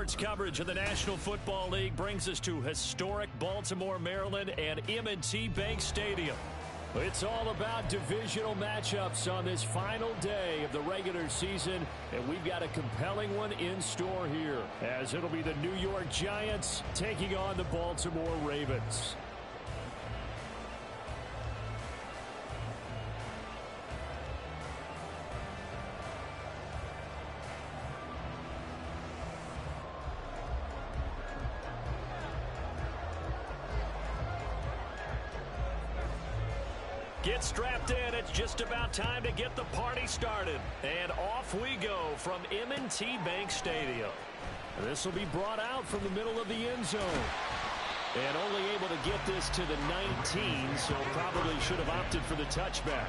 Sports coverage of the National Football League brings us to historic Baltimore, Maryland, and M&T Bank Stadium. It's all about divisional matchups on this final day of the regular season, and we've got a compelling one in store here, as it'll be the New York Giants taking on the Baltimore Ravens. Get strapped in. It's just about time to get the party started. And off we go from M&T Bank Stadium. This will be brought out from the middle of the end zone. And only able to get this to the 19, so probably should have opted for the touchback.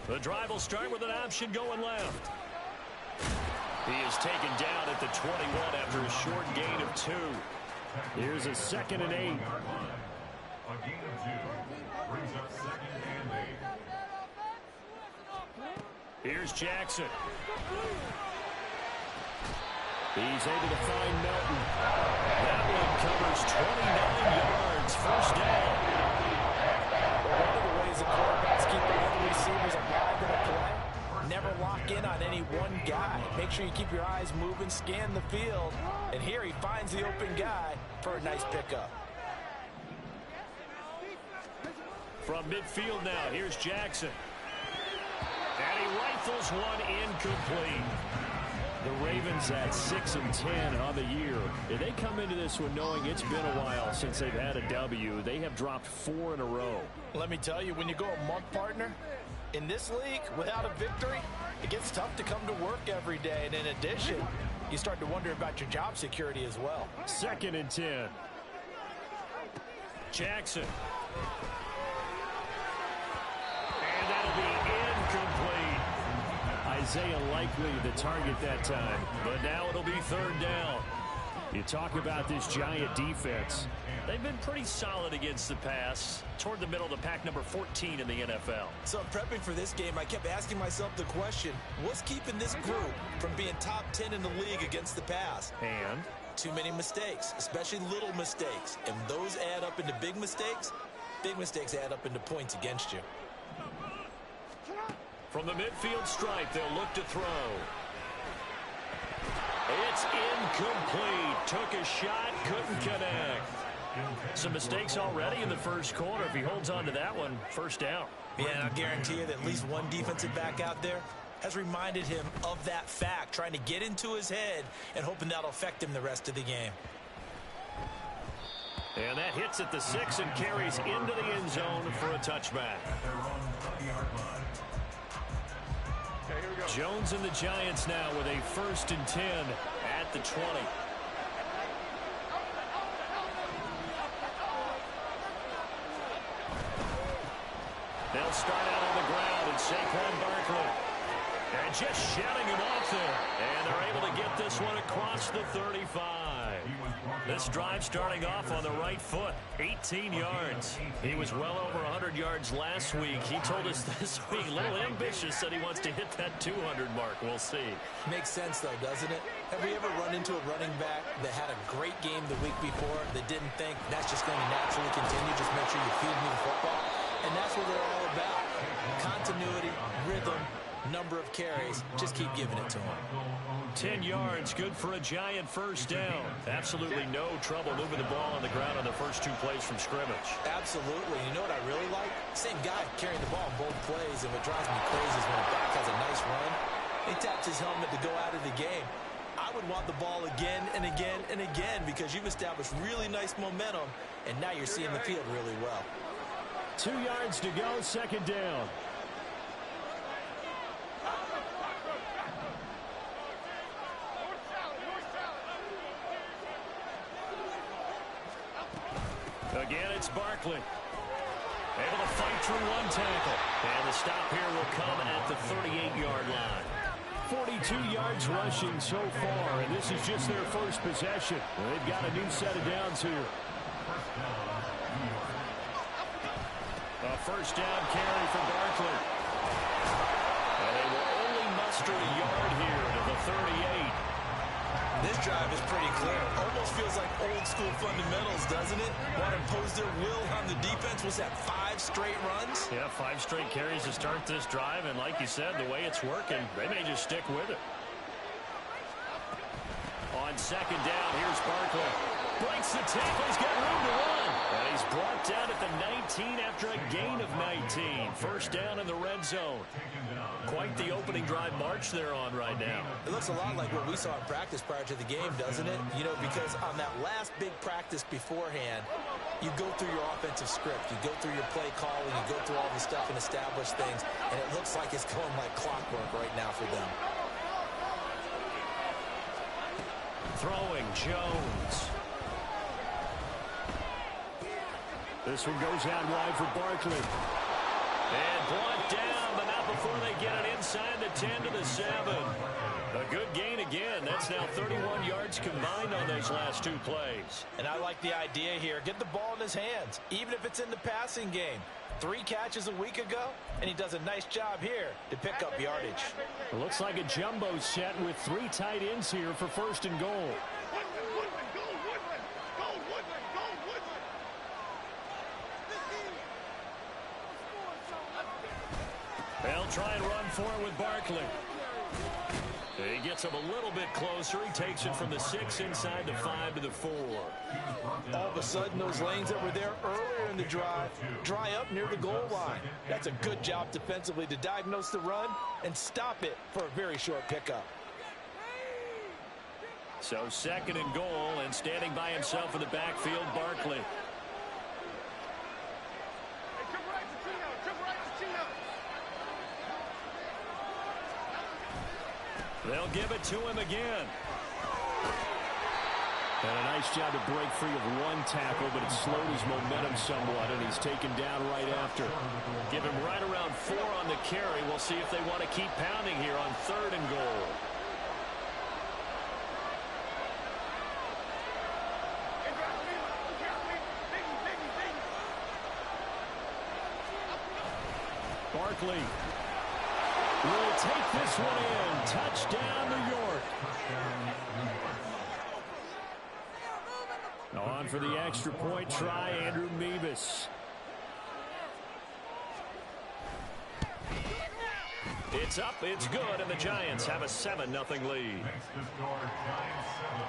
The drive will start with an option going left. He is taken down at the 21 after a short gain of 2. Here's a 2nd and 8. A gain of 2 brings up 2nd and 8. Here's Jackson. He's able to find Melton. That one covers 29 yards. First down. One of the ways the quarterbacks keep all the receivers alive in a play, never lock in on any one guy. Make sure you keep your eyes moving, scan the field, and here he finds the open guy for a nice pickup. From midfield now, here's Jackson. And he rifles one incomplete. The Ravens at 6-10 on the year. They come into this one knowing it's been a while since they've had a W. They have dropped 4 in a row. Let me tell you, when you go a month, partner, in this league, without a victory, it gets tough to come to work every day. And in addition, you start to wonder about your job security as well. 2nd and 10. Jackson. And that'll be incomplete. Isaiah likely the target that time, but now it'll be 3rd down. You talk about this Giant defense. They've been pretty solid against the pass, toward the middle of the pack, number 14 in the NFL. So prepping for this game, I kept asking myself the question, what's keeping this group from being top 10 in the league against the pass? And? Too many mistakes, especially little mistakes. And those add up into big mistakes. Big mistakes add up into points against you. From the midfield stripe, they'll look to throw. It's incomplete. Took a shot, couldn't connect. Some mistakes already in the first quarter. If he holds on to that one, 1st down. Yeah, and I'll guarantee you that at least one defensive back out there has reminded him of that fact, trying to get into his head and hoping that'll affect him the rest of the game. And that hits at the 6 and carries into the end zone for a touchback. Jones and the Giants now with a 1st and 10 at the 20. They'll start out on the ground, and Saquon Barkley. And just shouting him off there. And they're able to get this one across the 35. This drive starting off on the right foot, 18 yards. He was well over 100 yards last week. He told us this week, a little ambitious, said he wants to hit that 200 mark. We'll see. Makes sense, though, doesn't it? Have we ever run into a running back that had a great game the week before that didn't think that's just going to naturally continue? Just make sure you feed me the football. And that's what they're all about. Continuity, rhythm, number of carries. Just keep giving it to him. 10 yards, good for a Giant 1st down. Absolutely no trouble moving the ball on the ground on the first 2 plays from scrimmage. Absolutely. You know what I really like? Same guy carrying the ball in both plays, and what drives me crazy is when a back has a nice run, he taps his helmet to go out of the game. I would want the ball again and again and again because you've established really nice momentum, and now you're seeing the field really well. 2 yards to go, 2nd down. Again, it's Barkley. Able to fight through one tackle. And the stop here will come at the 38-yard line. 42 yards rushing so far, and this is just their first possession. They've got a new set of downs here. A first down carry for Barkley. And they will only muster a yard here to the 38. This drive is pretty clear. Almost feels like old school fundamentals, doesn't it? Want to impose their will on the defense. Was that 5 straight runs? Yeah, 5 straight carries to start this drive, and like you said, the way it's working, they may just stick with it. On second down, here's Barkley. Breaks the tackle, he's got room to run. And he's brought down at the 19 after a gain of 19. First down in the red zone. Quite the opening drive march they're on right now. It looks a lot like what we saw in practice prior to the game, doesn't it? You know, because on that last big practice beforehand, you go through your offensive script. You go through your play calling. You go through all the stuff and establish things. And it looks like it's going like clockwork right now for them. Throwing Jones. This one goes out wide for Barkley. And brought down, but not before they get it inside the 10 to the 7. A good gain again. That's now 31 yards combined on those last 2 plays. And I like the idea here. Get the ball in his hands, even if it's in the passing game. 3 catches a week ago, and he does a nice job here to pick up yardage. It looks like a jumbo set with 3 tight ends here for first and goal. They'll try and run for it with Barkley. He gets him a little bit closer. He takes it from the 6 inside the 5 to the 4. All of a sudden, those lanes that were there earlier in the drive dry up near the goal line. That's a good job defensively to diagnose the run and stop it for a very short pickup. So second and goal, and standing by himself in the backfield, Barkley. They'll give it to him again. And a nice job to break free of one tackle, but it slowed his momentum somewhat, and he's taken down right after. Give him right around 4 on the carry. We'll see if they want to keep pounding here on third and goal. Barkley will take this one in. Touchdown, New York. On for the extra point try, Andrew Mevis. It's up, it's good, and the Giants have a 7-0 lead. Next to score, Giants 7,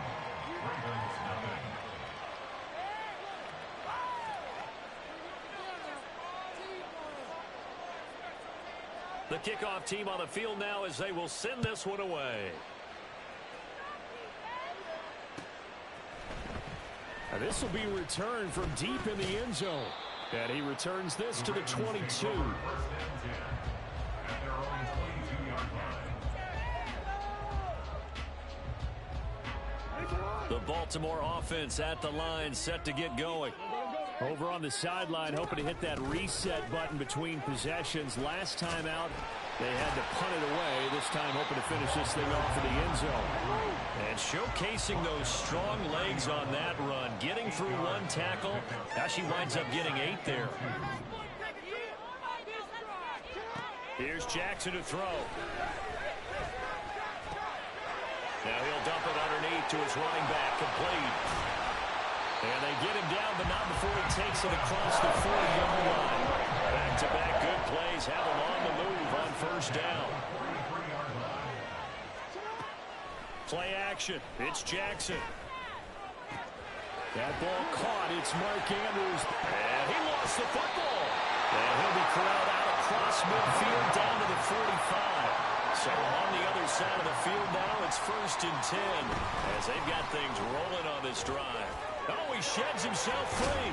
Ravens nothing. The kickoff team on the field now as they will send this one away. Now this will be returned from deep in the end zone. And he returns this to the 22. First and 10 at their own 22-yard line. The Baltimore offense at the line, set to get going. Over on the sideline, hoping to hit that reset button between possessions. Last time out, they had to punt it away. This time, hoping to finish this thing off in the end zone. And showcasing those strong legs on that run. Getting through one tackle. Now she winds up getting 8 there. Here's Jackson to throw. Now he'll dump it underneath to his running back. Complete. And they get him down, but not before he takes it across the 40-yard line. Back-to-back good plays have him on the move on first down. Play action. It's Jackson. That ball caught. It's Mark Andrews. And he lost the football. And he'll be corralled out across midfield down to the 45. So on the other side of the field now, it's first and 10 as they've got things rolling on this drive. Oh, he sheds himself free.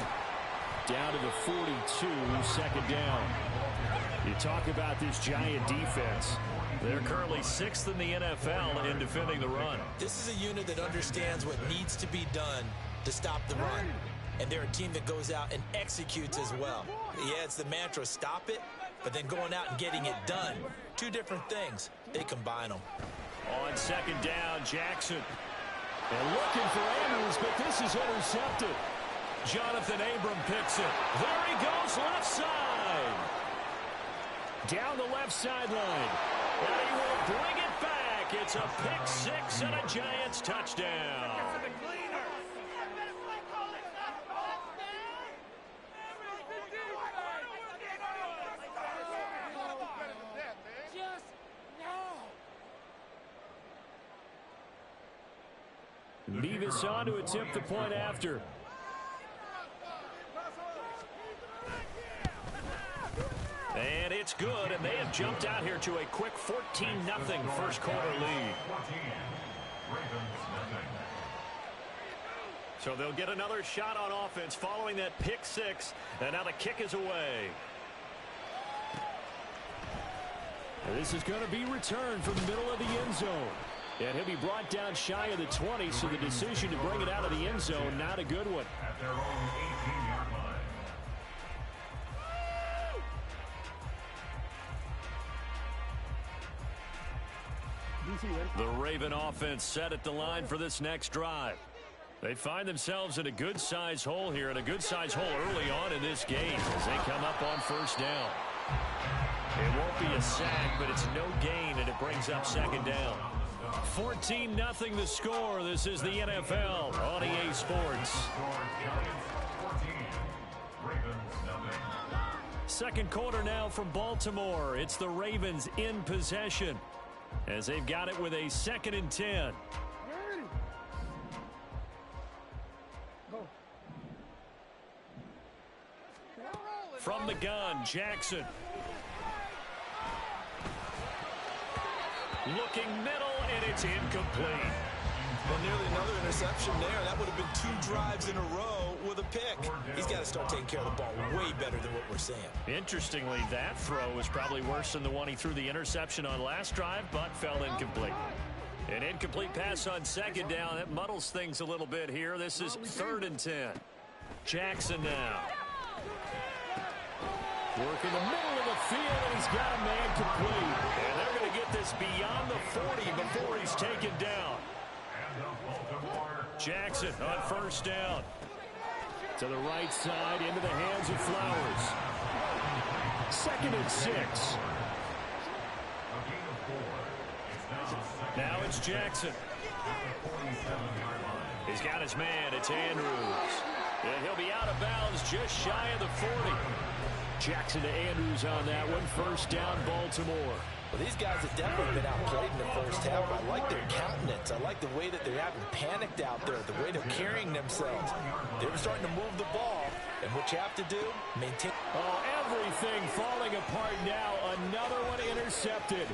Down to the 42, second down. You talk about this Giant defense. They're currently 6th in the NFL in defending the run. This is a unit that understands what needs to be done to stop the run. And they're a team that goes out and executes as well. Yeah, it's the mantra, stop it, but then going out and getting it done. Two different things. They combine them. On second down, Jackson. And looking for Andrews, but this is intercepted. Jonathan Abram picks it. There he goes, left side. Down the left sideline. And he will bring it back. It's a pick six and a Giants touchdown. Beavis on to attempt the point after. And it's good, and they have jumped out here to a quick 14-0 first quarter lead. So they'll get another shot on offense following that pick six, and now the kick is away. And this is going to be returned from the middle of the end zone. And he'll be brought down shy of the 20, so the decision to bring it out of the end zone, not a good one. At their own 18-yard line. The Raven offense set at the line for this next drive. They find themselves in a good-sized hole here, and a good-sized hole early on in this game as they come up on first down. It won't be a sack, but it's no gain, and it brings up second down. 14-0 the score. This is the NFL on EA Sports. Second quarter now from Baltimore. It's the Ravens in possession as they've got it with a 2nd and 10. From the gun, Jackson. Looking middle, and it's incomplete. Well, nearly another interception there. That would have been 2 drives in a row with a pick. He's got to start taking care of the ball way better than what we're seeing. Interestingly, that throw was probably worse than the one he threw the interception on last drive, but fell incomplete. An incomplete pass on second down. That muddles things a little bit here. This is 3rd and 10. Jackson now. Work in the middle of the field, and he's got a man complete. And they're going to get this beyond the 40 before he's taken down. Jackson on first down. To the right side, into the hands of Flowers. 2nd and 6. Now it's Jackson. He's got his man. It's Andrews. And he'll be out of bounds just shy of the 40. Jackson to Andrews on that one. First down, Baltimore. Well, these guys have definitely been outplayed in the first half. I like their countenance. I like the way that they haven't panicked out there, the way they're carrying themselves. They're starting to move the ball, and what you have to do, maintain. Oh, everything falling apart now. Another one intercepted.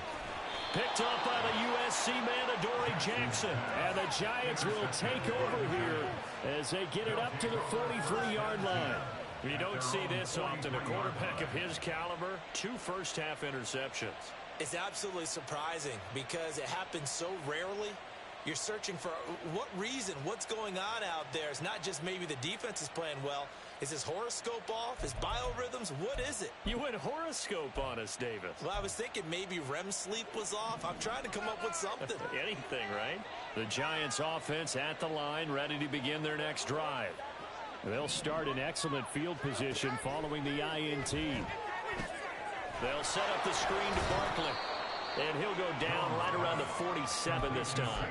Picked up by the USC man, Adoree Jackson. And the Giants will take over here as they get it up to the 43-yard line. You don't see this often. A quarterback of his caliber, 2 first-half interceptions. It's absolutely surprising because it happens so rarely. You're searching for what reason, what's going on out there. It's not just maybe the defense is playing well. Is his horoscope off? His biorhythms? What is it? You went horoscope on us, Davis. Well, I was thinking maybe REM sleep was off. I'm trying to come up with something. Anything, right? The Giants offense at the line, ready to begin their next drive. They'll start in excellent field position following the INT. They'll set up the screen to Barkley. And he'll go down right around the 47 this time.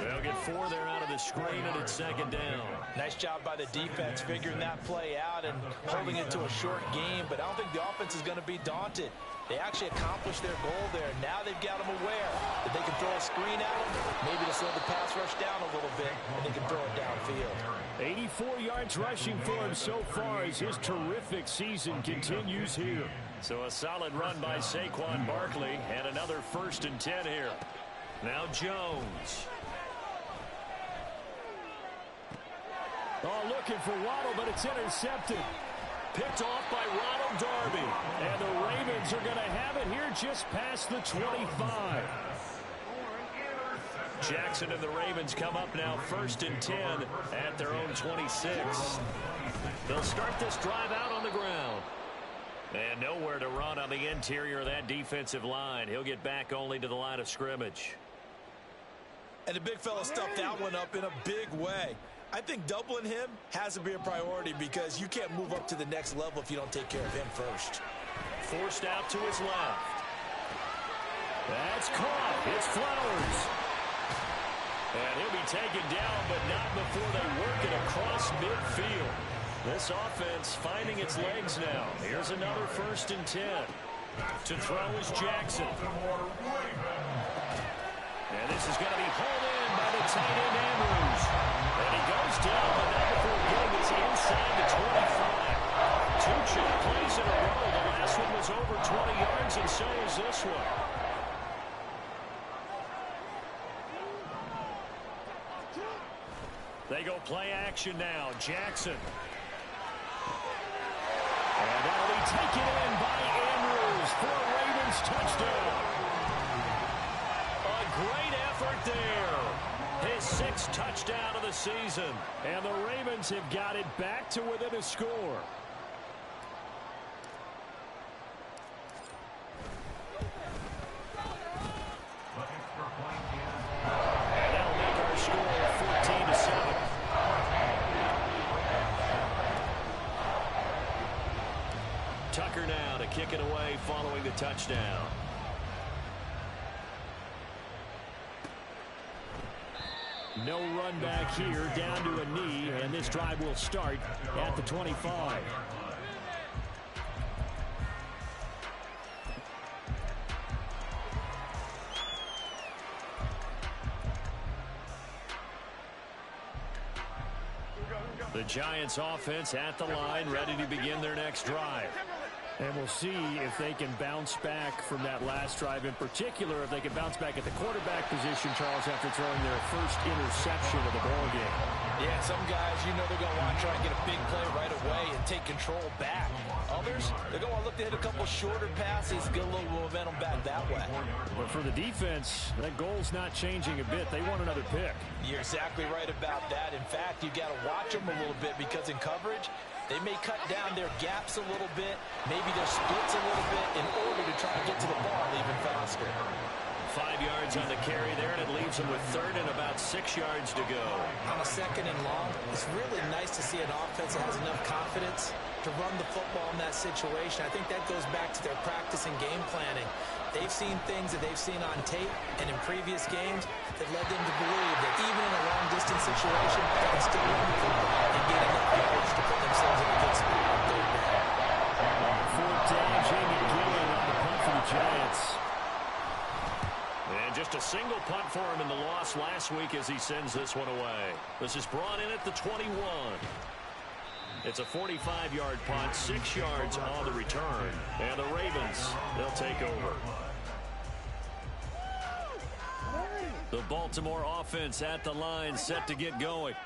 They'll get 4 there out of the screen, and it's second down. Nice job by the defense figuring that play out and holding it to a short game, but I don't think the offense is going to be daunted. They actually accomplished their goal there. Now they've got them aware that they can throw a screen at them, maybe to slow the pass rush down a little bit, and they can throw it downfield. 84 yards rushing for him so far as his terrific season continues here. So a solid run by Saquon Barkley, and another 1st and 10 here. Now Jones. Oh, looking for Waddle, but it's intercepted. Picked off by Ronald Darby. And the Ravens are going to have it here just past the 25. Jackson and the Ravens come up now 1st and 10 at their own 26. They'll start this drive out on the ground. And nowhere to run on the interior of that defensive line. He'll get back only to the line of scrimmage. And the big fella stuffed that one up in a big way. I think doubling him has to be a priority because you can't move up to the next level if you don't take care of him first. Forced out to his left. That's caught. It's Flowers. And he'll be taken down, but not before they work it across midfield. This offense finding its legs now. Here's another 1st and 10. To throw is Jackson. And this is going to be hauled in by the tight end, Andrews. And he goes down, but not before getting us inside the 25. 2 check plays in a row. The last one was over 20 yards, and so is this one. They go play action now. Jackson. And that'll be taken in by Andrews for a Ravens touchdown. A great effort there. His 6th touchdown of the season. And the Ravens have got it back to within a score. And that'll make our score 14-7. Tucker now to kick it away following the touchdown. No run back here, down to a knee, and this drive will start at the 25. The Giants offense at the line, ready to begin their next drive. And we'll see if they can bounce back from that last drive. In particular, if they can bounce back at the quarterback position, Charles, after throwing their first interception of the ball game. Yeah, some guys, you know they're going to want to try and get a big play right away and take control back. Others, they're going to look to hit a couple shorter passes, get a little momentum back that way. But for the defense, that goal's not changing a bit. They want another pick. You're exactly right about that. In fact, you got to watch them a little bit because in coverage, they may cut down their gaps a little bit, maybe their splits a little bit in order to try and get to the ball even faster. 5 yards on the carry there, and it leaves them with 3rd and about 6 yards to go. On a 2nd and long, it's really nice to see an offense that has enough confidence to run the football in that situation. I think that goes back to their practice and game planning. They've seen things that they've seen on tape and in previous games that led them to believe that even in a long-distance situation, they can still run the football and get enough yards to put themselves in a good spot on 3rd down. 4th down, Jamie Gillen on the punt for the Giants. And just a single punt for him in the loss last week as he sends this one away. This is brought in at the 21. It's a 45-yard punt, 6 yards on the return. And the Ravens, they'll take over. The Baltimore offense at the line, set to get going.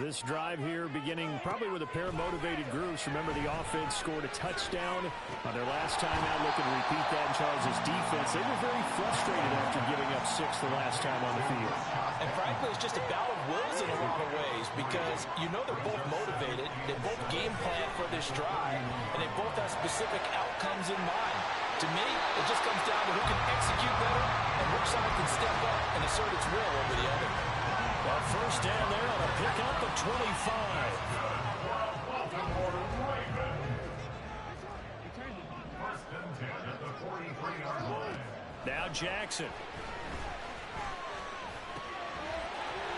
This drive here beginning probably with a pair of motivated groups. Remember, the offense scored a touchdown on their last time out. Looking to repeat that in Charles' defense. They were very frustrated after giving up 6 the last time on the field. And frankly, it's just a battle of wills in a lot of ways because you know they're both motivated. They both game plan for this drive, and they both have specific outcomes in mind. To me, it just comes down to who can execute better and which someone can step up and assert its will over the other. Well, 1st down there on a pickup of 25. Now Jackson.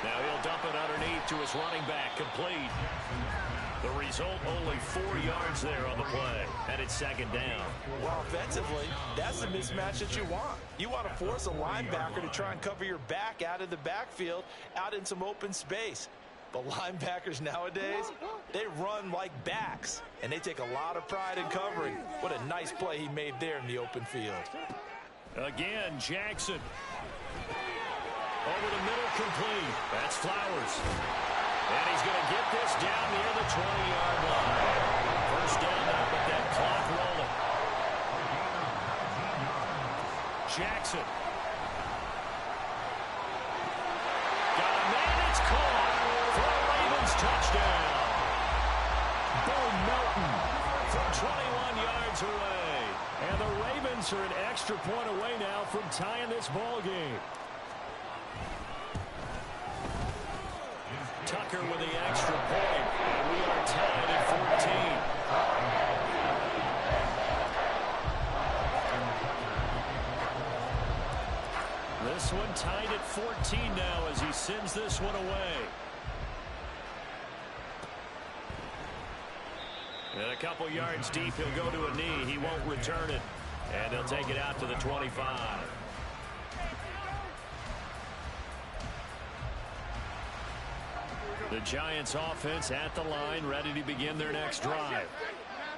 Now he'll dump it underneath to his running back, complete. The result, only 4 yards there on the play, and it's 2nd down. Well, offensively, that's the mismatch that you want. You want to force a linebacker to try and cover your back out of the backfield, out in some open space. But linebackers nowadays, they run like backs, and they take a lot of pride in covering. What a nice play he made there in the open field. Again, Jackson. Over the middle, complete. That's Flowers. And he's going to get this down near the 20-yard line. 1st down now, but that clock rolling. Jackson. Got a man, it's caught for a Ravens touchdown. Bo Melton from 21 yards away. And the Ravens are an extra point away now from tying this ball game. Tucker with the extra point, and we are tied at 14. This one tied at 14 now as he sends this one away. And a couple yards deep, he'll go to a knee. He won't return it. And they'll take it out to the 25. The Giants offense at the line, ready to begin their next drive.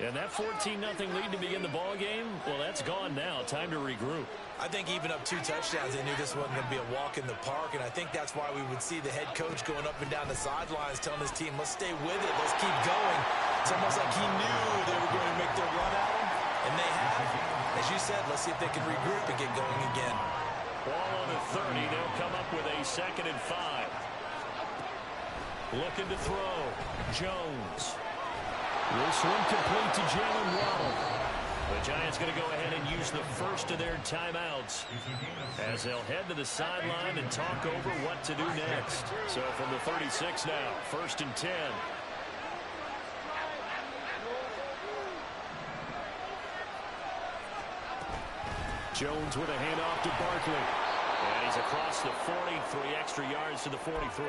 And that 14-0 lead to begin the ball game, well, that's gone now. Time to regroup. I think even up 2 touchdowns, they knew this wasn't going to be a walk in the park, and I think that's why we would see the head coach going up and down the sidelines telling his team, let's stay with it, let's keep going. It's almost like he knew they were going to make their run at him, and they have. As you said, let's see if they can regroup and get going again. Ball on the 30, they'll come up with a 2nd and 5. Looking to throw, Jones. This one complete to Jalen Waddle. The Giants going to go ahead and use the first of their timeouts as they'll head to the sideline and talk over what to do next. So from the 36 now, 1st and 10. Jones with a handoff to Barkley. And he's across the 40, 3 extra yards to the 43.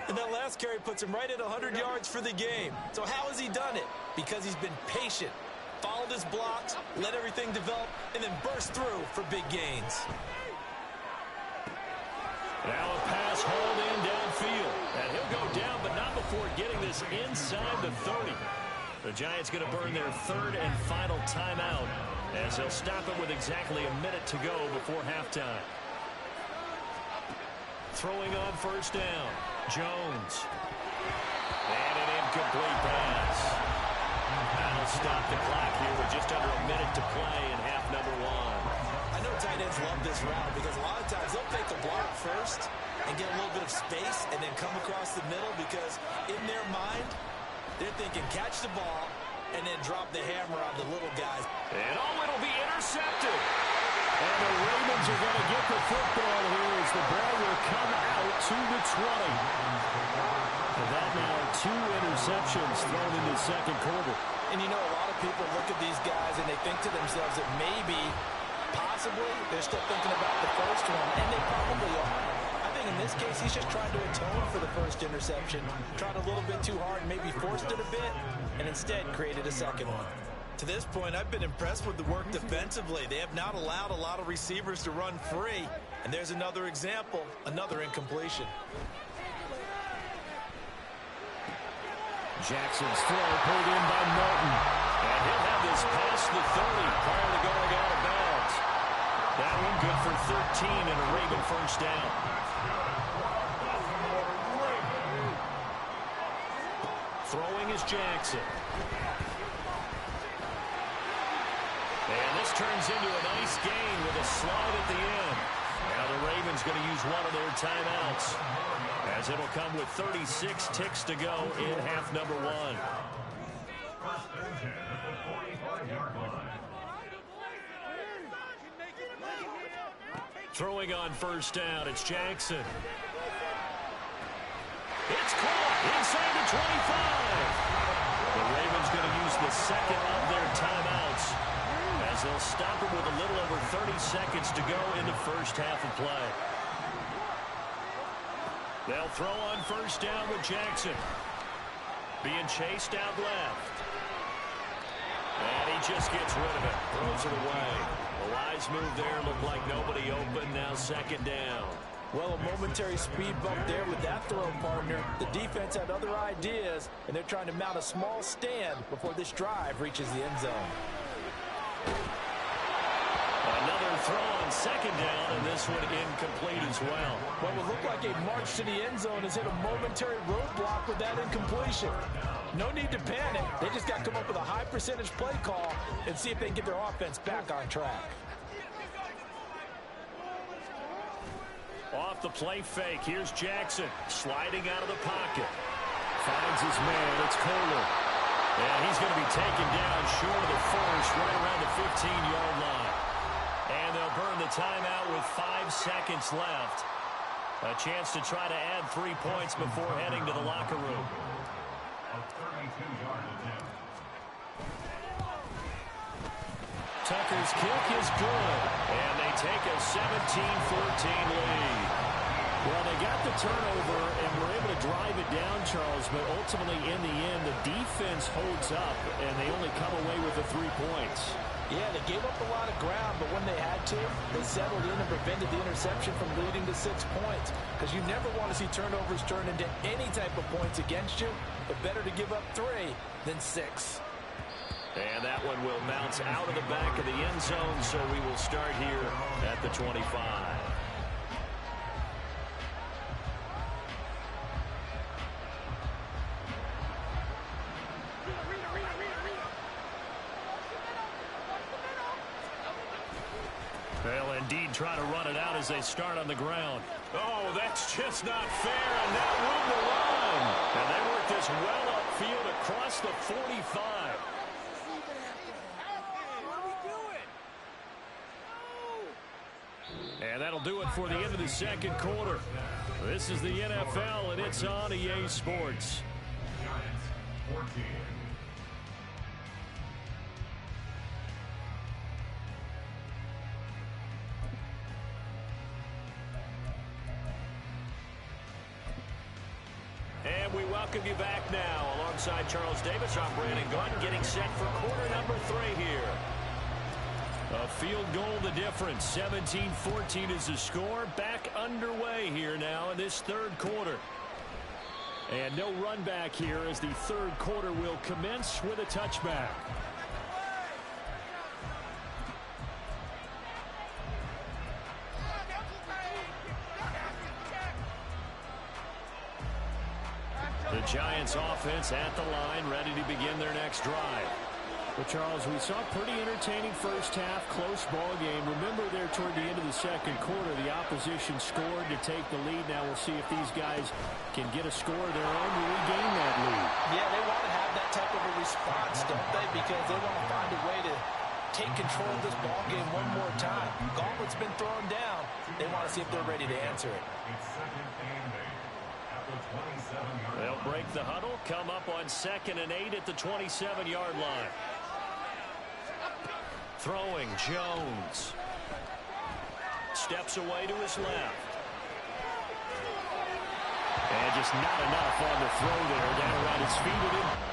And that last carry puts him right at 100 yards for the game. So how has he done it? Because he's been patient, followed his blocks, let everything develop, and then burst through for big gains. Now a pass hauled in downfield. And he'll go down, but not before getting this inside the 30. The Giants going to burn their 3rd and final timeout as they'll stop it with exactly a minute to go before halftime. Throwing on 1st down. Jones. And an incomplete pass. That'll stop the clock here with just under a minute to play in half number 1. I know tight ends love this route because a lot of times they'll take the block first and get a little bit of space and then come across the middle because in their mind, they're thinking catch the ball and then drop the hammer on the little guys. And it'll be intercepted. And the Ravens are going to get the football here as the ball will come out to the 20. And that now 2 interceptions thrown in the 2nd quarter. And you know, a lot of people look at these guys and they think to themselves that maybe, possibly, they're still thinking about the first one, and they probably are. I think in this case, he's just trying to atone for the first interception. Tried a little bit too hard, maybe forced it a bit, and instead created a 2nd one. To this point, I've been impressed with the work defensively. They have not allowed a lot of receivers to run free. And there's another example, another incompletion. Jackson's throw pulled in by Martin. And he'll have this past the 30 prior to going out of bounds. That one good for 13 and a Raven 1st down. Throwing is Jackson. And this turns into a nice gain with a slide at the end. Now the Ravens going to use one of their timeouts as it'll come with 36 ticks to go in half number 1. Throwing on 1st down, it's Jackson. It's caught inside the 25. The Ravens going to use the 2nd of their timeouts as they'll stop it with a little over 30 seconds to go in the 1st half of play. They'll throw on 1st down with Jackson. Being chased out left. And he just gets rid of it. Throws it away. A wise move there. Looked like nobody open. Now 2nd down. Well, a momentary speed bump there with that throw, partner. The defense had other ideas, and they're trying to mount a small stand before this drive reaches the end zone. Another throw on 2nd down, and this one incomplete as well. What would look like a march to the end zone has hit a momentary roadblock with that incompletion. No need to panic. They just got to come up with a high percentage play call and see if they can get their offense back on track. Off the play fake, here's Jackson sliding out of the pocket. Finds his man, it's Kohler. And he's going to be taken down short of the first, right around the 15-yard line. And they'll burn the timeout with 5 seconds left. A chance to try to add 3 points before heading to the locker room. A 32-yard attempt. Tucker's kick is good. And they take a 17-14 lead. Well, they got the turnover and were able to drive it down, Charles, but ultimately in the end, the defense holds up, and they only come away with the 3 points. Yeah, they gave up a lot of ground, but when they had to, they settled in and prevented the interception from leading to 6 points. Because you never want to see turnovers turn into any type of points against you, but better to give up 3 than 6. And that one will bounce out of the back of the end zone, so we will start here at the 25. They'll indeed try to run it out as they start on the ground. Oh, that's just not fair, and now room to run. And they work this well upfield across the 45. And that'll do it for the end of the second quarter. This is the NFL, and it's on EA Sports. Giants 14. And we welcome you back now. Alongside Charles Davis, I'm Brandon Gunn, getting set for quarter number 3 here. A field goal the difference. 17-14 is the score. Back underway here now in this third quarter. And no run back here as the third quarter will commence with a touchback. The Giants offense at the line, ready to begin their next drive. Well, Charles, we saw a pretty entertaining first half, close ball game. Remember there toward the end of the second quarter, the opposition scored to take the lead. Now we'll see if these guys can get a score of their own to regain that lead. Yeah, they want to have that type of a response, don't they? Because they want to find a way to take control of this ball game one more time. Gauntlet's been thrown down. They want to see if they're ready to answer it. It's second and 8 at the 27-yard line. They'll break the huddle, come up on 2nd and 8 at the 27-yard line. Throwing, Jones. Steps away to his left. And just not enough on the throw there. Down around his feet at him.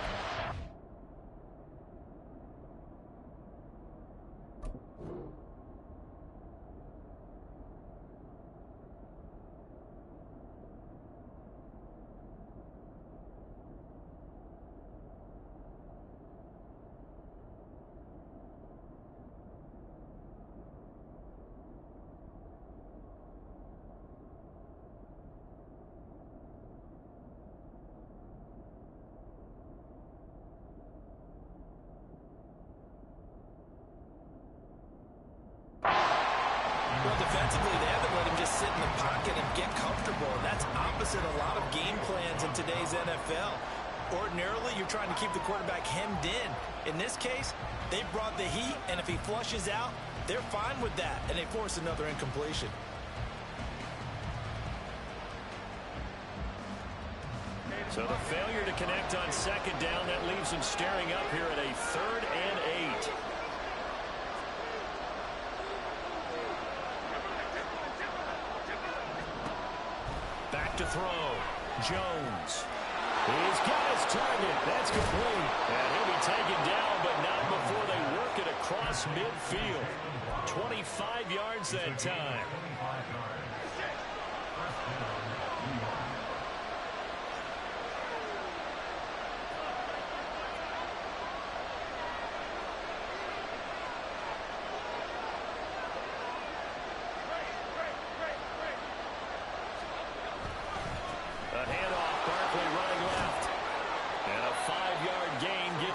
Well, defensively, they haven't let him just sit in the pocket and get comfortable. And that's opposite a lot of game plans in today's NFL. Ordinarily, you're trying to keep the quarterback hemmed in. In this case, they brought the heat, and if he flushes out, they're fine with that, and they force another incompletion. So the failure to connect on 2nd down, that leaves him staring up here at a 3rd and 8. Back to throw. Jones. He's got his target. That's complete. And he'll be taken down, but not before they work it across midfield. 25 yards that time.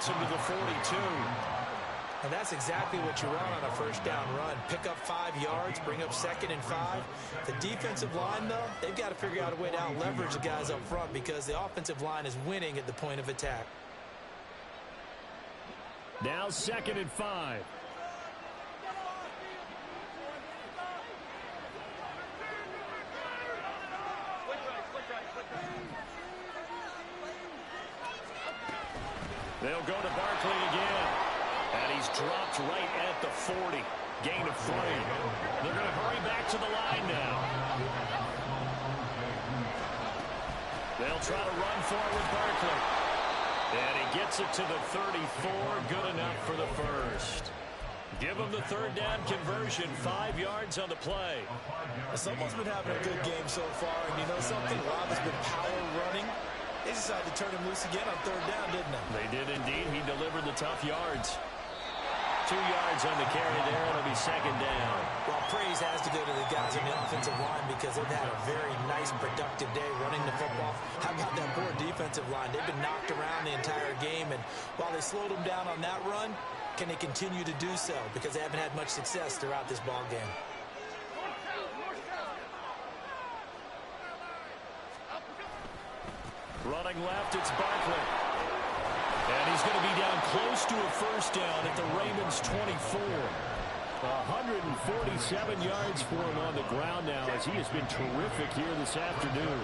Him to the 42. And that's exactly what you want on a first down run. Pick up 5 yards, bring up 2nd and 5. The defensive line, though, they've got to figure out a way to out-leverage the guys up front because the offensive line is winning at the point of attack. Now 2nd and 5. They'll go to Barkley again. And he's dropped right at the 40. Gain of 3. They're going to hurry back to the line now. They'll try to run for it with Barkley. And he gets it to the 34. Good enough for the first. Give him the 3rd down conversion. 5 yards on the play. Someone's been having a good game so far. And you know something? Rob has been power running. They decided to turn him loose again on 3rd down, didn't they? They did indeed. He delivered the tough yards. 2 yards on the carry there. It'll be 2nd down. Well, praise has to go to the guys on the offensive line because they've had a very nice, productive day running the football. How about that poor defensive line? They've been knocked around the entire game, and while they slowed them down on that run, can they continue to do so? Because they haven't had much success throughout this ball game. Running left, it's Barkley. And he's going to be down close to a 1st down at the Ravens 24. 147 yards for him on the ground now as he has been terrific here this afternoon.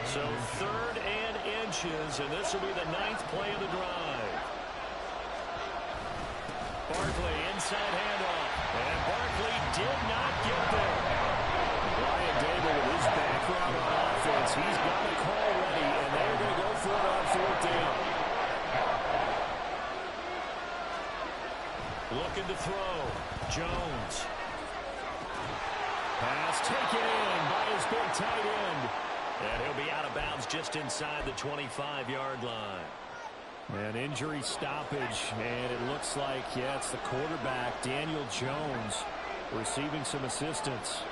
So 3rd and inches, and this will be the 9th play of the drive. Barkley inside handoff. And Barkley did not get there. Brian Daboll with his background on offense. He's got a call ready, and they're going to go for it on 4th down. Looking to throw. Jones. Pass taken in by his big tight end. And he'll be out of bounds just inside the 25-yard line. An injury stoppage, and it looks like, yeah, it's the quarterback, Daniel Jones, receiving some assistance.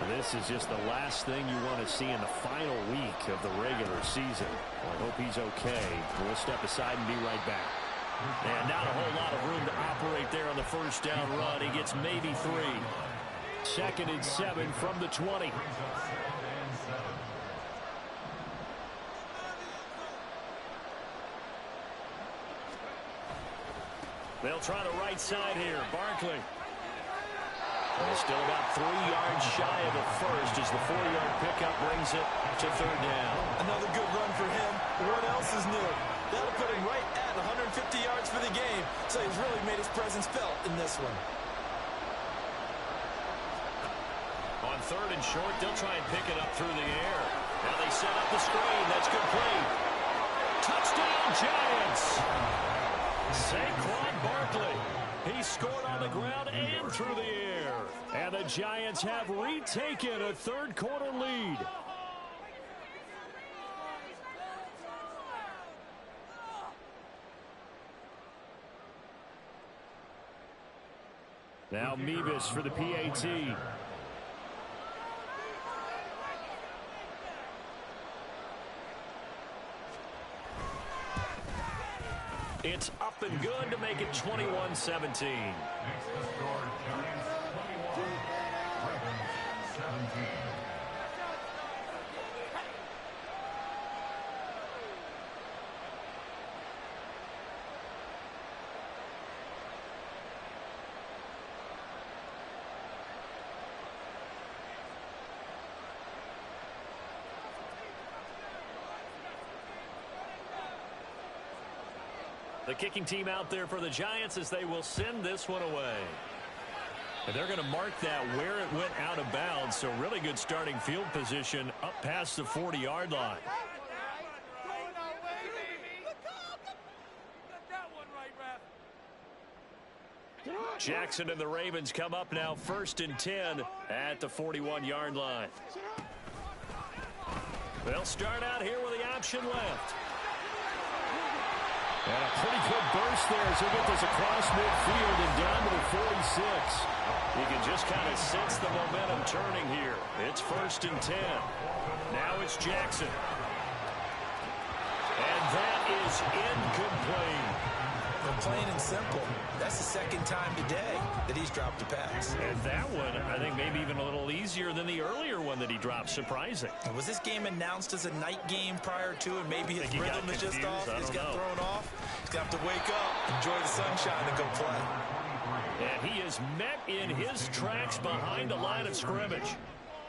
This is just the last thing you want to see in the final week of the regular season. I hope he's okay. We'll step aside and be right back. And not a whole lot of room to operate there on the 1st down run. He gets maybe 3. 2nd and 7 from the 20. They'll try the right side here. Barkley. And still about 3 yards shy of the first as the 4-yard pickup brings it to 3rd down. Another good run for him. What else is new? That'll put him right at 150 yards for the game. So he's really made his presence felt in this one. On 3rd and short, they'll try and pick it up through the air. Now they set up the screen. That's complete. Touchdown, Giants! Saquon Barkley. He scored on the ground and through the air. And the Giants have retaken a 3rd quarter lead. Now Mevis for the PAT. It's up and good to make it 21-17. Next to score, Giants 21, Ravens 17. The kicking team out there for the Giants as they will send this one away. And they're going to mark that where it went out of bounds. So really good starting field position up past the 40-yard line. Jackson and the Ravens come up now 1st and 10 at the 41-yard line. They'll start out here with the option left. And a pretty good burst there as he'll get this across midfield and down to the 46. You can just kind of sense the momentum turning here. It's 1st and 10. Now it's Jackson. And that is incomplete. Plain and simple. That's the 2nd time today. that he's dropped a pass. And that one, I think maybe even a little easier than the earlier one that he dropped. Surprising. Was this game announced as a night game prior to, and maybe his rhythm is just off? He's got thrown off. He's going to have to wake up, enjoy the sunshine, and go play. And he is met in his tracks behind the line of scrimmage.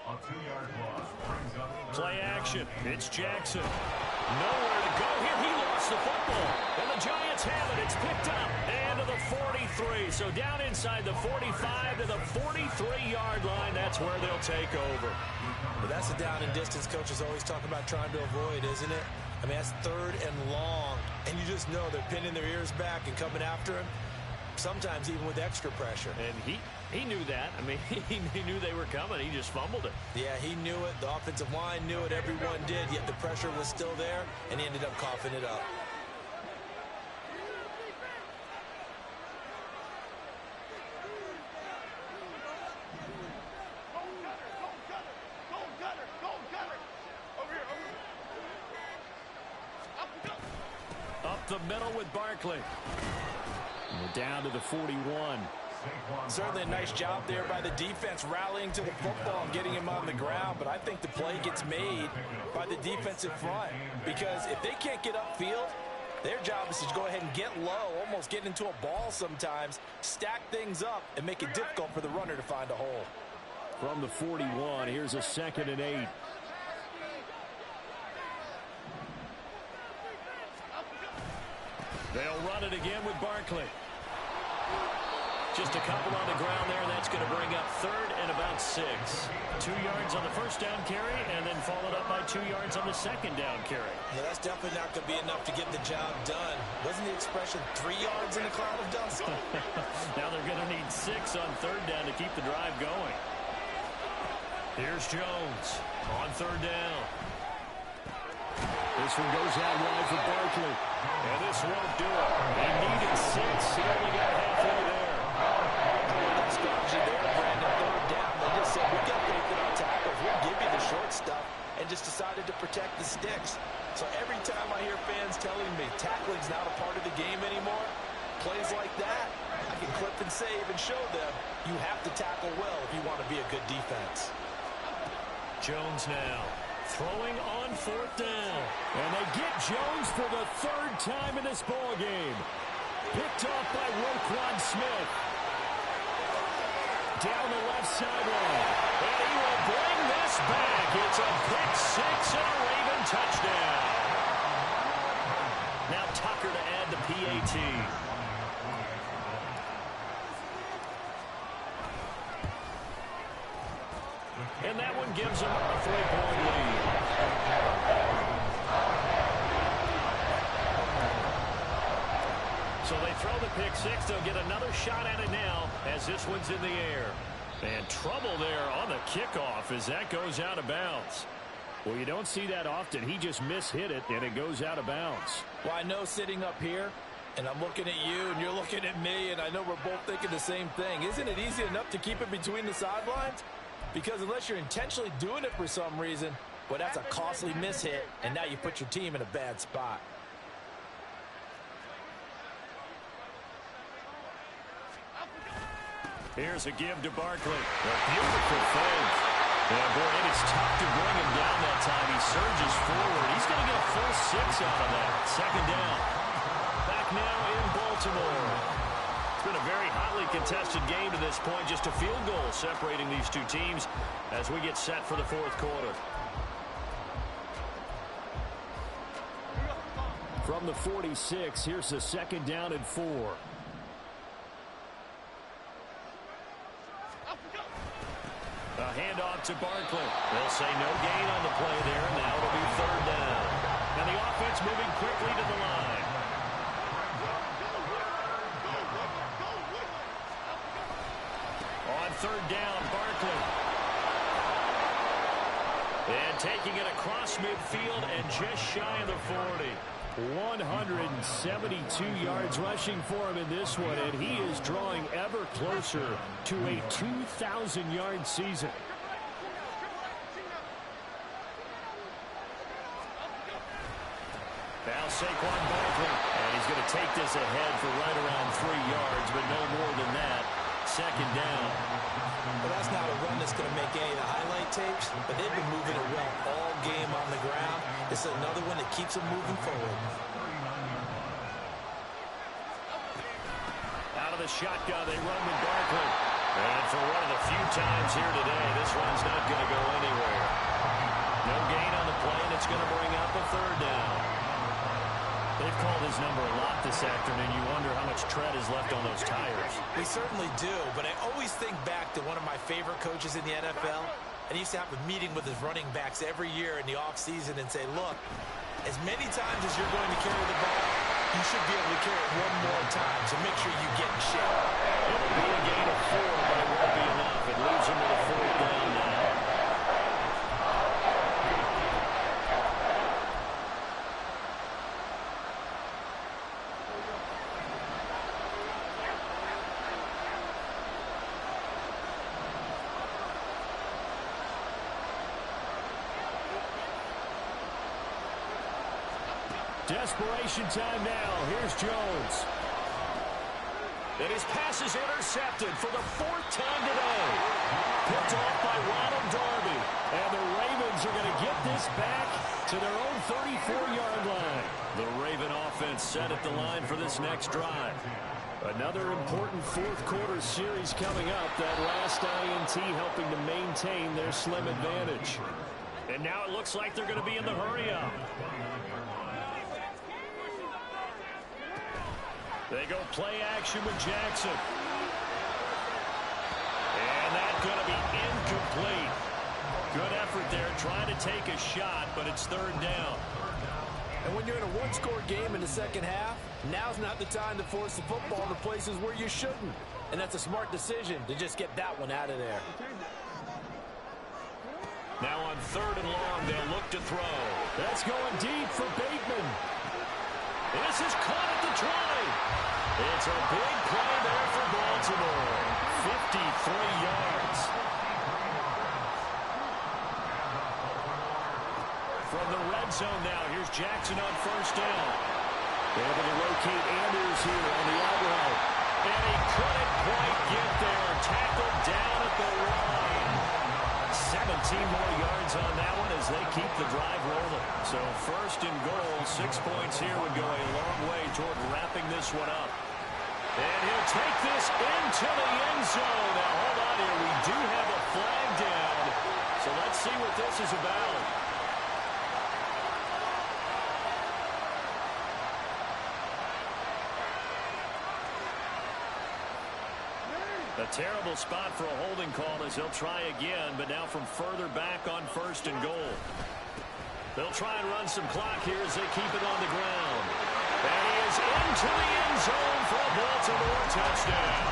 A 2-yard loss brings up Play action. It's Jackson. Nowhere to go here. He lost the football. And the Giants have it. It's picked up. And to the 43. So down inside the 45 to the 43-yard line. That's where they'll take over. But that's the down and distance coaches always talk about trying to avoid, isn't it? I mean, that's 3rd and long. And you just know they're pinning their ears back and coming after him. Sometimes even with extra pressure. And he knew that. I mean, he knew they were coming. He just fumbled it. Yeah, he knew it. The offensive line knew it. Everyone did. Yet the pressure was still there, and he ended up coughing it up. Up the middle with Barkley. We're down to the 41. Certainly a nice job there by the defense rallying to the football and getting him on the ground, but I think the play gets made by the defensive front because if they can't get upfield, their job is to go ahead and get low, almost get into a ball sometimes, stack things up, and make it difficult for the runner to find a hole. From the 41, here's a 2nd and 8. They'll run it again with Barkley. Just a couple on the ground there. That's going to bring up 3rd and about 6. 2 yards on the first down carry, and then followed up by 2 yards on the second down carry. Yeah, that's definitely not going to be enough to get the job done. Wasn't the expression 3 yards in a cloud of dust? Now they're going to need 6 on 3rd down to keep the drive going. Here's Jones on 3rd down. This one goes out wide for Barkley. And this won't do it. He needed 6. He only got halfway there. That strategy there, Brandon, 3rd down. They just said, we got faith in our tackles. We'll give you the short stuff, and just decided to protect the sticks. So every time I hear fans telling me tackling's not a part of the game anymore, plays like that, I can clip and save and show them you have to tackle well if you want to be a good defense. Jones now throwing on 4th down. And they get Jones for the 3rd time in this ball game. Picked off by Roquan Smith. Down the left sideline. And he will bring this back. It's a pick 6 and a Raven touchdown. Now Tucker to add the PAT. And that one gives them a 3-point lead. So they throw the pick 6. They'll get another shot at it now as this one's in the air. And trouble there on the kickoff as that goes out of bounds. Well, you don't see that often. He just mishit it, and it goes out of bounds. Well, I know sitting up here, and I'm looking at you, and you're looking at me, and I know we're both thinking the same thing. Isn't it easy enough to keep it between the sidelines? Because unless you're intentionally doing it for some reason, well, that's a costly mishit, and now you put your team in a bad spot. Here's a give to Barkley. A beautiful fake. And boy, it is tough to bring him down that time. He surges forward. He's going to get a full 6 out of that. 2nd down. Back now in Baltimore. It's been a very hotly contested game to this point. Just a field goal separating these two teams as we get set for the 4th quarter. From the 46, here's the 2nd down and 4. A handoff to Barkley. They'll say no gain on the play there, and now it'll be 3rd down. And the offense moving quickly to the line. On 3rd down, Barkley. And taking it across midfield and just shy of the 40. 172 yards rushing for him in this one, and he is drawing ever closer to a 2,000-yard season. Now Saquon Barkley, and he's going to take this ahead for right around 3 yards, but no more than that. second down. Well, that's not a run that's going to make any of the highlight tapes, but they've been moving it well all game on the ground. It's another one that keeps them moving forward. Out of the shotgun, they run with Barkley. And for one of the few times here today, this one's not going to go anywhere. No gain on the play, and it's going to bring up a third down. They've called his number a lot this afternoon. You wonder how much tread is left on those tires. We certainly do, but I always think back to one of my favorite coaches in the NFL. And he used to have a meeting with his running backs every year in the offseason and say, look, as many times as you're going to carry the ball, you should be able to carry it one more time, so make sure you get in shape. It'll be a gain of 4, but it won't be enough. It leaves him with a fourth down now. Desperation time now. Here's Jones. And his pass is intercepted for the 4th time today. Picked off by Ronald Darby. And the Ravens are going to get this back to their own 34-yard line. The Raven offense set at the line for this next drive. Another important fourth-quarter series coming up. That last INT helping to maintain their slim advantage. And now it looks like they're going to be in the hurry-up. They go play action with Jackson. And that's going to be incomplete. Good effort there trying to take a shot, but it's third down. And when you're in a one-score game in the second half, now's not the time to force the football to places where you shouldn't. And that's a smart decision to just get that one out of there. Now on third and long, they'll look to throw. That's going deep for Bateman. This is caught at the 20. It's a big play there for Baltimore. 53 yards. From the red zone now, here's Jackson on first down. Able to locate Andrews here on the out route. And he couldn't quite get there. Tackled down at the line. 17 more yards on that one as they keep the drive rolling. So first and goal, 6 points here would go a long way toward wrapping this one up. And he'll take this into the end zone. Now hold on here, we do have a flag down. So let's see what this is about. A terrible spot for a holding call as they'll try again, but now from further back on first and goal. They'll try and run some clock here as they keep it on the ground. And he is into the end zone for a Baltimore touchdown.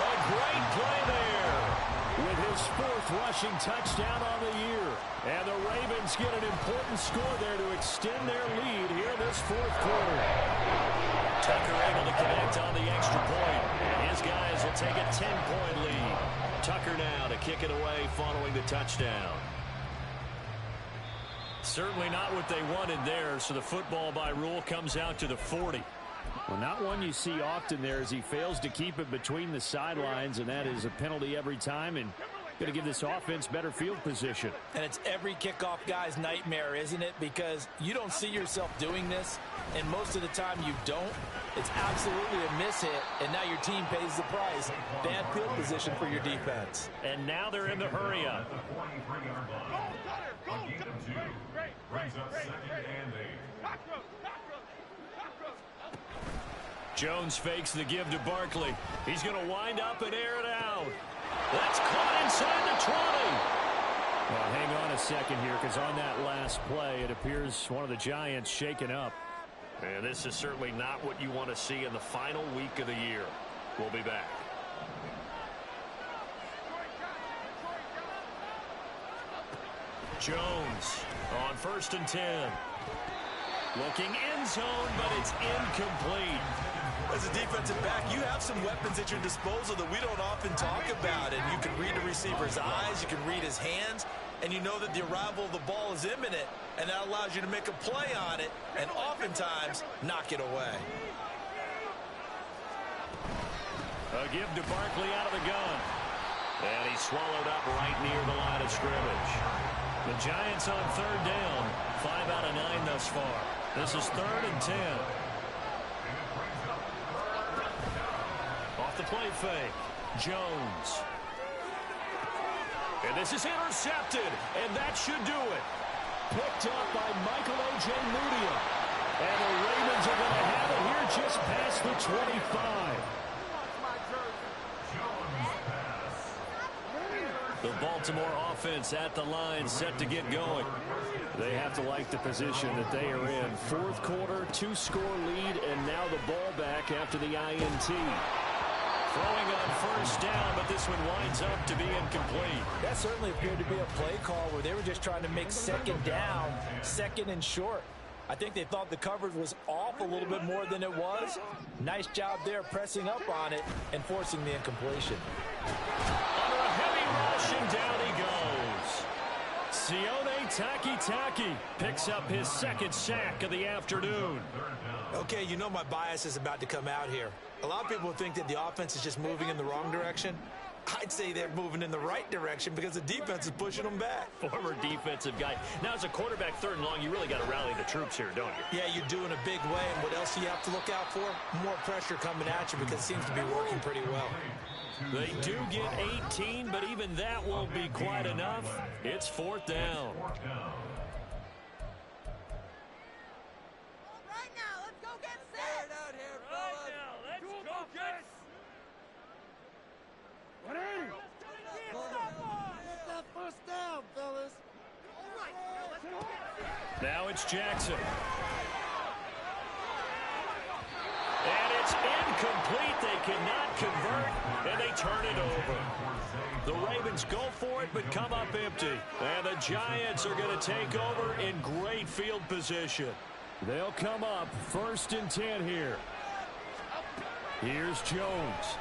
A great play there with his 4th rushing touchdown on the year. And the Ravens get an important score there to extend their lead here in this 4th quarter. Tucker able to connect on the extra point. And his guys will take a 10-point lead. Tucker now to kick it away following the touchdown. Certainly not what they wanted there, so the football by rule comes out to the 40. Well, not one you see often there as he fails to keep it between the sidelines, and that is a penalty every time and going to give this offense better field position. And it's every kickoff guy's nightmare, isn't it? Because you don't see yourself doing this, and most of the time you don't. It's absolutely a miss hit, and now your team pays the price. Bad field position for your defense. And now they're in the hurry-up. Brings up 2nd and 8. Jones fakes the give to Barkley. He's going to wind up and air it out. That's caught inside the 20. Well, hang on a second here, because on that last play, it appears one of the Giants shaken up. And this is certainly not what you want to see in the final week of the year. We'll be back. Jones on 1st and 10. Looking end zone, but it's incomplete. As a defensive back, you have some weapons at your disposal that we don't often talk about. And you can read the receiver's eyes, you can read his hands, and you know that the arrival of the ball is imminent. And that allows you to make a play on it and oftentimes knock it away. A give to Barkley out of the gun. And he's swallowed up right near the line of scrimmage. The Giants on third down. 5 out of 9 thus far. This is 3rd and 10. Off the play fake. Jones. And this is intercepted. And that should do it. Picked up by Michael O.J. Mudia. And the Ravens are going to have it here just past the 25. The Baltimore offense at the line, set to get going. They have to like the position that they are in. 4th quarter, 2-score lead, and now the ball back after the INT. Throwing on first down, but this one winds up to be incomplete. That certainly appeared to be a play call where they were just trying to make second down, second and short. I think they thought the coverage was off a little bit more than it was. Nice job there pressing up on it and forcing the incompletion. Under a heavy rush, and down he goes. Sione Takitaki picks up his 2nd sack of the afternoon. Okay, you know my bias is about to come out here. A lot of people think that the offense is just moving in the wrong direction. I'd say they're moving in the right direction because the defense is pushing them back. Former defensive guy. Now, as a quarterback 3rd and long, you really got to rally the troops here, don't you? Yeah, you do in a big way. And what else do you have to look out for? More pressure coming at you because it seems to be working pretty well. They do get 18, but even that won't be quite enough. It's 4th down. Right now, let's go get set. Out here, fellas. Let's go get Get that first down, fellas. All right, now let's go get set. Now it's Jackson. And it's incomplete. They cannot convert, and they turn it over. The Ravens go for it, but come up empty. And the Giants are going to take over in great field position. They'll come up 1st and 10 here. Here's Jones.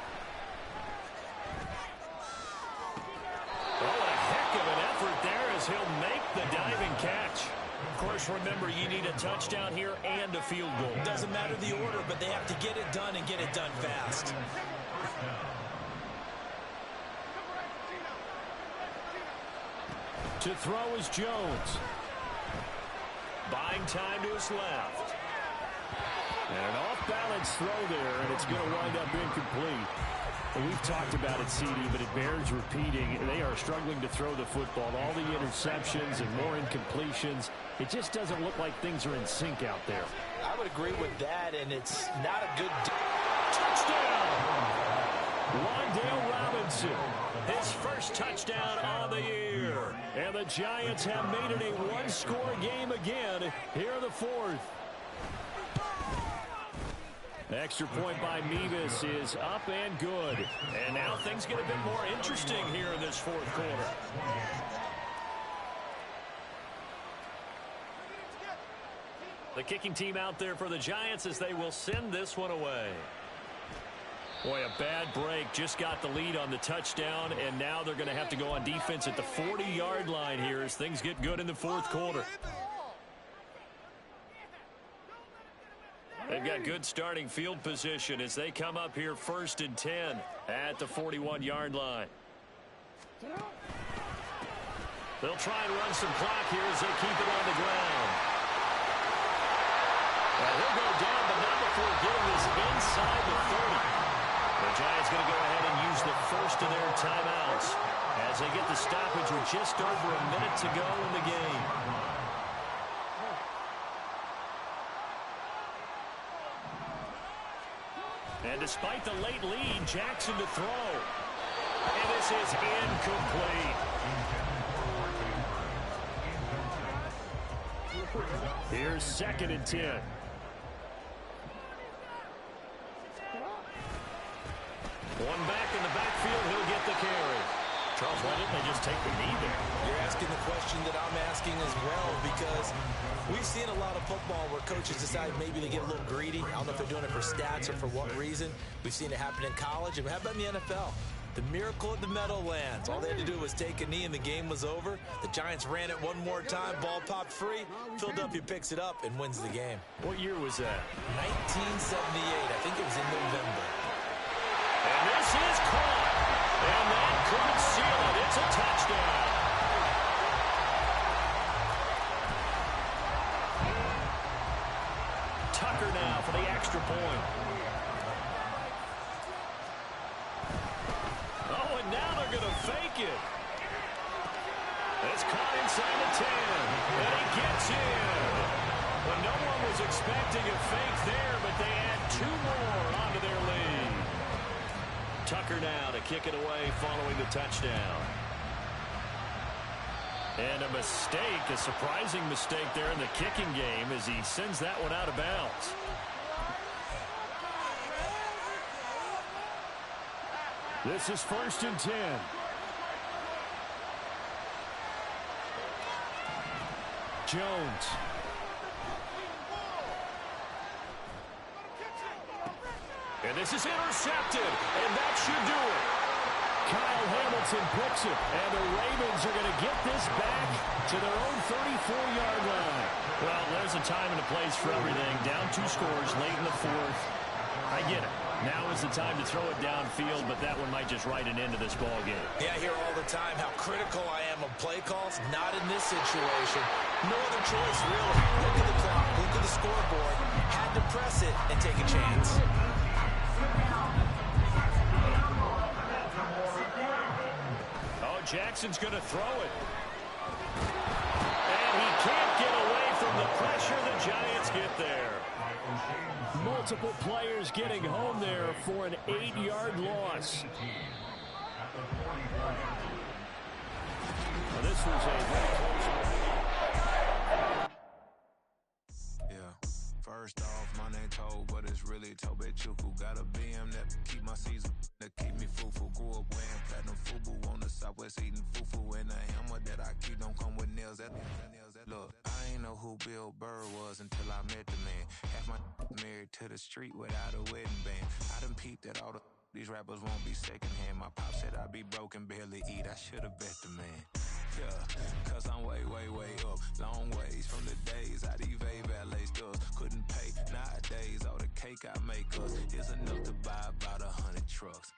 Oh, a heck of an effort there as he'll make the diving catch. Of course, remember, you need a touchdown here and a field goal. Doesn't matter the order, but they have to get it done and get it done fast. To throw is Jones. Buying time to his left. And an off-balance throw there, and it's going to wind up incomplete. We've talked about it, CD, but it bears repeating. They are struggling to throw the football. All the interceptions and more incompletions. It just doesn't look like things are in sync out there. I would agree with that, and it's not a good Touchdown! Wan'Dale Robinson, his first touchdown on the year. And the Giants have made it a 1-score game again here in the 4th. Extra point by Mevis is up and good. And now things get a bit more interesting here in this 4th quarter. The kicking team out there for the Giants as they will send this one away. Boy, a bad break. Just got the lead on the touchdown, and now they're going to have to go on defense at the 40-yard line here as things get good in the 4th quarter. They've got good starting field position as they come up here 1st and 10 at the 41-yard line. They'll try and run some clock here as they keep it on the ground. Well, he'll go down, but not before getting this inside the 30. The Giants going to go ahead and use the first of their timeouts as they get the stoppage with just over a minute to go in the game. And despite the late lead, Jackson to throw. And this is incomplete. Here's 2nd and 10. One back in the backfield, he'll get the carry. Charles, why didn't they just take the knee there? You're asking the question that I'm asking as well, because we've seen a lot of football where coaches decide maybe to get a little greedy. I don't know if they're doing it for stats or for what reason. We've seen it happen in college, and how about in the NFL? The miracle of the Meadowlands. All they had to do was take a knee, and the game was over. The Giants ran it one more time. Ball popped free. Philadelphia picks it up and wins the game. What year was that? 1978. I think it was in November. And this is caught. And that couldn't seal it. It's a touchdown. Tucker now for the extra point. Oh, and now they're going to fake it. It's caught inside the 10. And he gets in. Well, no one was expecting a fake there, but they add 2 more onto their lead. Tucker now to kick it away following the touchdown. And a mistake, a surprising mistake there in the kicking game as he sends that one out of bounds. This is 1st and 10. Jones. And this is intercepted, and that should do it. Kyle Hamilton picks it, and the Ravens are going to get this back to their own 34-yard line. Well, there's a time and a place for everything. Down 2 scores late in the 4th. I get it. Now is the time to throw it downfield, but that one might just write an end to this ball game. Yeah, I hear all the time how critical I am of play calls. Not in this situation. No other choice, really. Look at the clock. Look at the scoreboard. Had to press it and take a chance. Oh, Jackson's going to throw it. And he can't get away from the pressure. The Giants get there. Multiple players getting home there for an 8-yard loss. Well, this was a very close one. Yeah. First off, my name Toad, but it's really Tobe Chuku. Got a BM that keep my season, that keep me fufu. Grew up wearing platinum fubu on the Southwest eating fufu. And the hammer that I keep don't come with nails. Look, I ain't know who Bill Burr was until I met the man. Half my married to the street without a wedding band. I done peeped that all these rappers won't be secondhand. My pop said I'd be broken, barely eat. I should've bet the man. Yeah, cause I'm way, way, way up. Long ways from the days I these valet stores couldn't pay. Nowadays, all the cake I make us is enough to buy about 100 trucks.